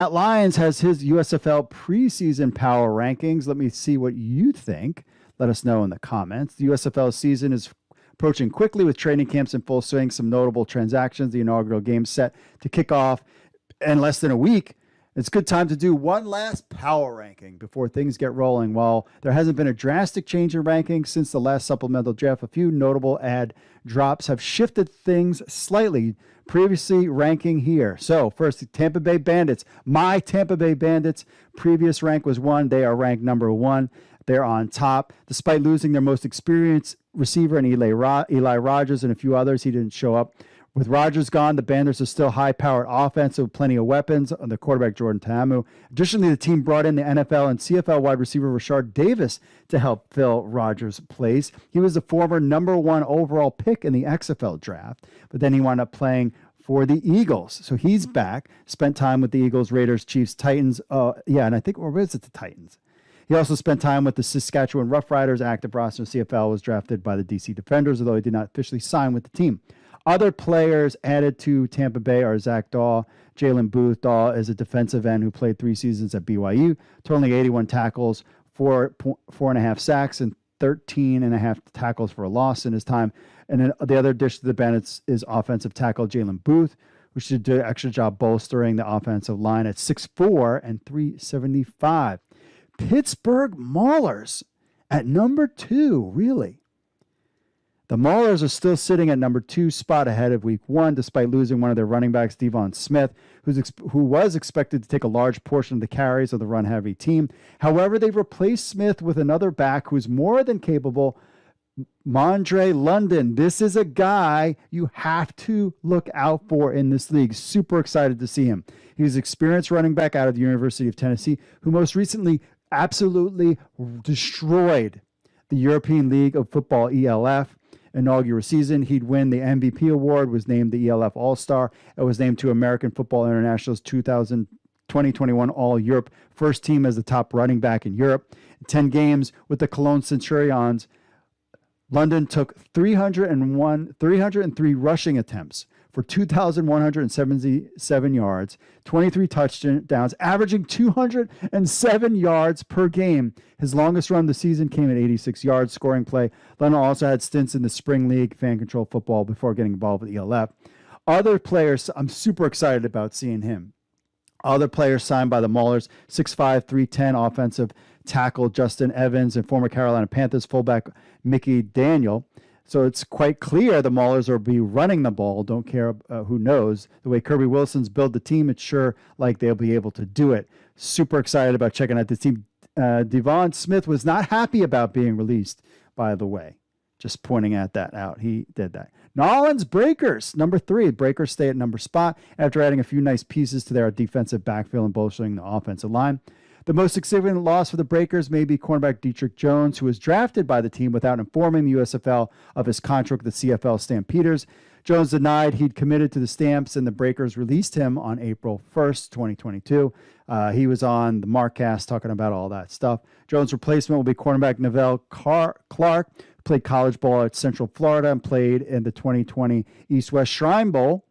Matt Lyons has his USFL preseason power rankings. Let me see what you think. Let us know in the comments. The USFL season is approaching quickly with training camps in full swing. Some notable transactions. The inaugural game set to kick off in less than a week. It's a good time to do one last power ranking before things get rolling. While there hasn't been a drastic change in rankings since the last supplemental draft, a few notable ad drops have shifted things slightly. Previously ranking here. So first, the Tampa Bay Bandits. My Tampa Bay Bandits. Previous rank was 1. They are ranked number 1. They're on top. Despite losing their most experienced receiver in Eli Rogers and a few others, he didn't show up. With Rodgers gone, the Bandits are still high-powered offense with plenty of weapons on the quarterback, Jordan Ta'amu. Additionally, the team brought in the NFL and CFL wide receiver Rashard Davis to help fill Rodgers' place. He was the former number 1 overall pick in the XFL draft, but then he wound up playing for the Eagles. So he's back, spent time with the Eagles, Raiders, Chiefs, Titans. And I think, or was it the Titans? He also spent time with the Saskatchewan Roughriders. Active roster in CFL, was drafted by the DC Defenders, although he did not officially sign with the team. Other players added to Tampa Bay are Zach Daw, Jalen Booth. Daw is a defensive end who played 3 seasons at BYU, totaling 81 tackles, 4.5 sacks, and 13.5 tackles for a loss in his time. And then the other addition to the Bandits is offensive tackle Jalen Booth, who should do an extra job bolstering the offensive line at 6'4" and 375. Pittsburgh Maulers at number 2, really. The Maulers are still sitting at number 2 spot ahead of week 1, despite losing one of their running backs, Devon Smith, who was expected to take a large portion of the carries of the run-heavy team. However, they've replaced Smith with another back who's more than capable, Mondre London. This is a guy you have to look out for in this league. Super excited to see him. He was an experienced running back out of the University of Tennessee, who most recently absolutely destroyed the European League of Football, ELF. Inaugural season, he'd win the MVP award, was named the ELF All-Star, and was named to American Football International's 2021 All-Europe first team as the top running back in Europe. In 10 games with the Cologne Centurions, London took 303 rushing attempts for 2,177 yards, 23 touchdowns, averaging 207 yards per game. His longest run of the season came at 86 yards scoring play. London also had stints in the Spring League, fan control football, before getting involved with ELF. Other players, I'm super excited about seeing him. Other players signed by the Maulers, 6'5", 310 offensive tackle Justin Evans and former Carolina Panthers fullback Mickey Daniel. So it's quite clear the Maulers will be running the ball. Don't care who knows. The way Kirby Wilson's built the team, it's sure like they'll be able to do it. Super excited about checking out this team. Devon Smith was not happy about being released, by the way. Just pointing at that out. He did that. Nolans Breakers, number 3. Breakers stay at number spot after adding a few nice pieces to their defensive backfield and bolstering the offensive line. The most significant loss for the Breakers may be cornerback Dietrich Jones, who was drafted by the team without informing the USFL of his contract with the CFL Stampeders. Jones denied he'd committed to the Stamps, and the Breakers released him on April 1st, 2022. He was on the Markcast talking about all that stuff. Jones' replacement will be cornerback Neville Clark, who played college ball at Central Florida and played in the 2020 East-West Shrine Bowl.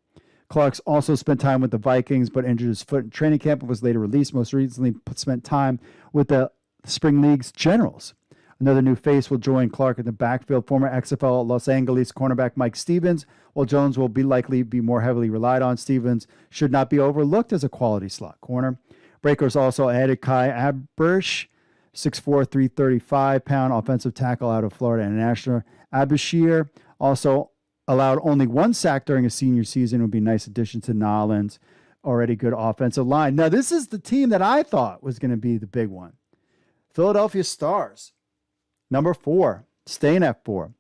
Clark's also spent time with the Vikings, but injured his foot in training camp and was later released. Most recently spent time with the Spring League's Generals. Another new face will join Clark in the backfield. Former XFL Los Angeles cornerback Mike Stevens, while Jones will likely be more heavily relied on. Stevens should not be overlooked as a quality slot corner. Breakers also added Kai Abersh, 6'4", 335-pound offensive tackle out of Florida International. Abashir also allowed only 1 sack during his senior season. It would be a nice addition to Nolans' already good offensive line. Now, this is the team that I thought was going to be the big one. Philadelphia Stars, number 4, staying at 4,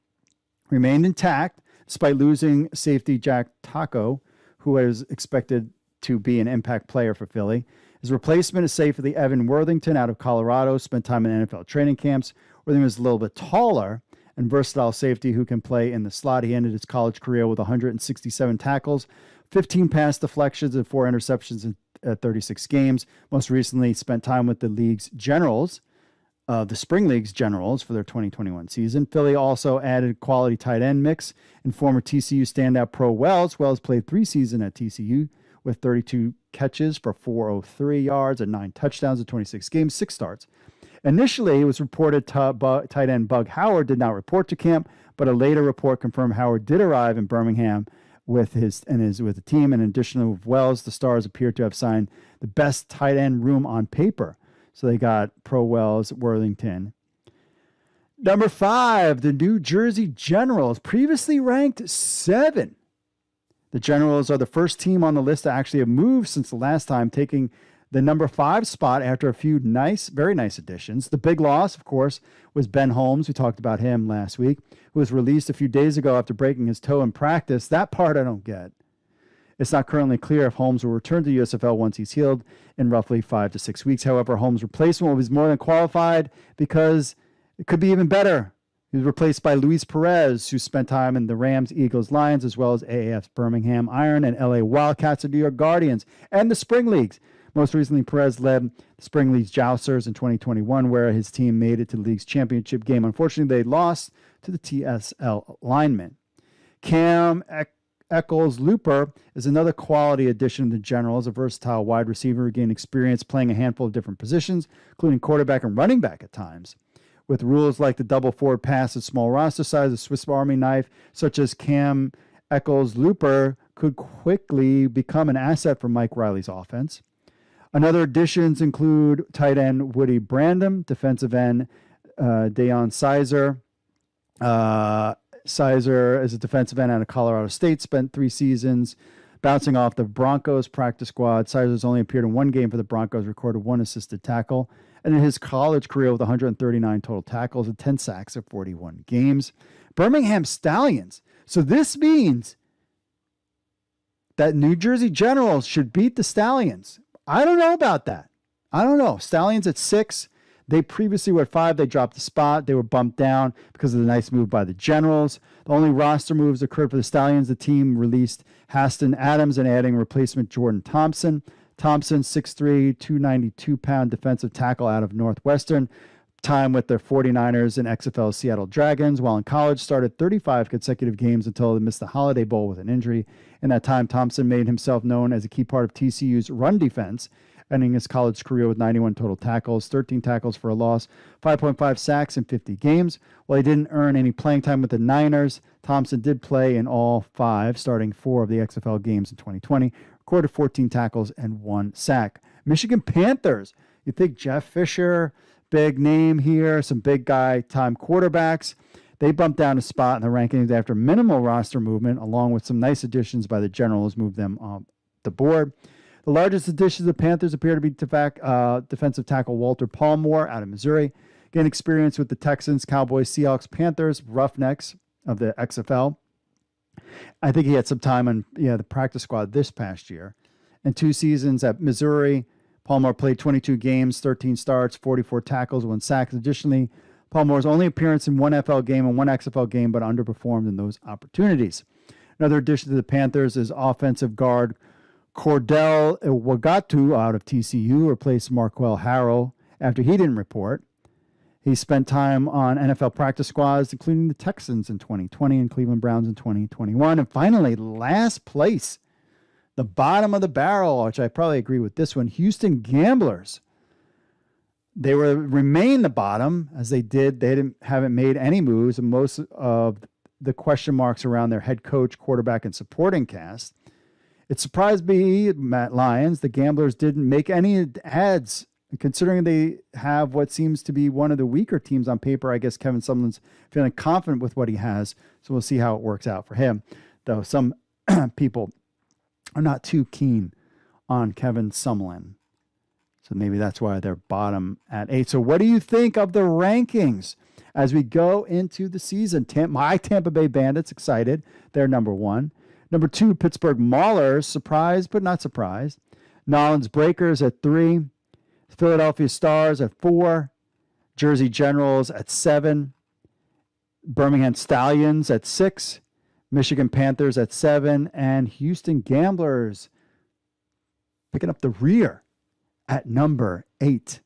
remained intact despite losing safety Jack Taco, who was expected to be an impact player for Philly. His replacement is safely Evan Worthington out of Colorado, spent time in NFL training camps. Worthington was a little bit taller and versatile safety who can play in the slot. He ended his college career with 167 tackles, 15 pass deflections, and 4 interceptions in 36 games. Most recently spent time with the league's Generals, the Spring League's Generals, for their 2021 season. Philly also added quality tight end mix and former TCU standout Pro Wells. Wells played 3 seasons at TCU, with 32 catches for 403 yards and 9 touchdowns in 26 games, 6 starts. Initially, it was reported tight end Bug Howard did not report to camp, but a later report confirmed Howard did arrive in Birmingham with the team. In addition to Wells, the Stars appear to have signed the best tight end room on paper. So they got Pro Wells, Worthington. Number 5, the New Jersey Generals, previously ranked 7. The Generals are the first team on the list to actually have moved since the last time, taking the number 5 spot after a few very nice additions. The big loss, of course, was Ben Holmes. We talked about him last week, who was released a few days ago after breaking his toe in practice. That part I don't get. It's not currently clear if Holmes will return to USFL once he's healed in roughly 5 to 6 weeks. However, Holmes' replacement was more than qualified because it could be even better. He was replaced by Luis Perez, who spent time in the Rams, Eagles, Lions, as well as AAF's Birmingham Iron and LA Wildcats and New York Guardians, and the Spring Leagues. Most recently, Perez led the Spring League's Jousters in 2021, where his team made it to the league's championship game. Unfortunately, they lost to the TSL linemen. Cam Eccles-Looper is another quality addition to the Generals, a versatile wide receiver who gained experience playing a handful of different positions, including quarterback and running back at times. With rules like the double forward pass and small roster size, a Swiss Army knife such as Cam Eccles-Looper could quickly become an asset for Mike Riley's offense. Another additions include tight end Woody Brandon, defensive end Deion Sizer. Sizer is a defensive end out of Colorado State, spent 3 seasons bouncing off the Broncos practice squad. Sizer's only appeared in 1 game for the Broncos, recorded 1 assisted tackle. And in his college career with 139 total tackles and 10 sacks in 41 games. Birmingham Stallions. So this means that New Jersey Generals should beat the Stallions. I don't know about that. I don't know. Stallions at 6. They previously were at 5. They dropped the spot. They were bumped down because of the nice move by the Generals. The only roster moves occurred for the Stallions. The team released Haston Adams and adding replacement Jordan Thompson. Thompson, 6'3", 292-pound defensive tackle out of Northwestern. Time with the 49ers and XFL Seattle Dragons. While in college, started 35 consecutive games until they missed the Holiday Bowl with an injury. In that time, Thompson made himself known as a key part of TCU's run defense, ending his college career with 91 total tackles, 13 tackles for a loss, 5.5 sacks in 50 games. While he didn't earn any playing time with the Niners, Thompson did play in all 5, starting 4 of the XFL games in 2020, recorded 14 tackles and 1 sack. Michigan Panthers. You think Jeff Fisher, big name here, some big guy time quarterbacks. They bumped down a spot in the rankings after minimal roster movement, along with some nice additions by the Generals, moved them off the board. The largest additions of the Panthers appear to be defensive tackle Walter Palmore out of Missouri. Gained experience with the Texans, Cowboys, Seahawks, Panthers, Roughnecks of the XFL. I think he had some time on the practice squad this past year. In 2 seasons at Missouri, Palmore played 22 games, 13 starts, 44 tackles, 1 sack. Additionally, Palmore's only appearance in 1 FL game and 1 XFL game, but underperformed in those opportunities. Another addition to the Panthers is offensive guard Cordell Wagatu out of TCU, replaced Marquel Harrell after he didn't report. He spent time on NFL practice squads, including the Texans in 2020 and Cleveland Browns in 2021. And finally, last place, the bottom of the barrel, which I probably agree with this one, Houston Gamblers. They remain the bottom as they haven't made any moves, and most of the question marks around their head coach, quarterback, and supporting cast. It surprised me, Matt Lyons, the Gamblers didn't make any ads. Considering they have what seems to be one of the weaker teams on paper, I guess Kevin Sumlin's feeling confident with what he has. So we'll see how it works out for him. Though some people are not too keen on Kevin Sumlin. So maybe that's why they're bottom at 8. So what do you think of the rankings as we go into the season? My Tampa Bay Bandits, excited. They're number 1. Number 2, Pittsburgh Maulers, surprised but not surprised. Nolens Breakers at 3. Philadelphia Stars at 4. Jersey Generals at 7. Birmingham Stallions at 6. Michigan Panthers at 7. And Houston Gamblers picking up the rear at number 8.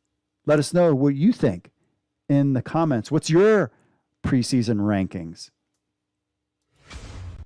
Let us know what you think in the comments. What's your preseason rankings?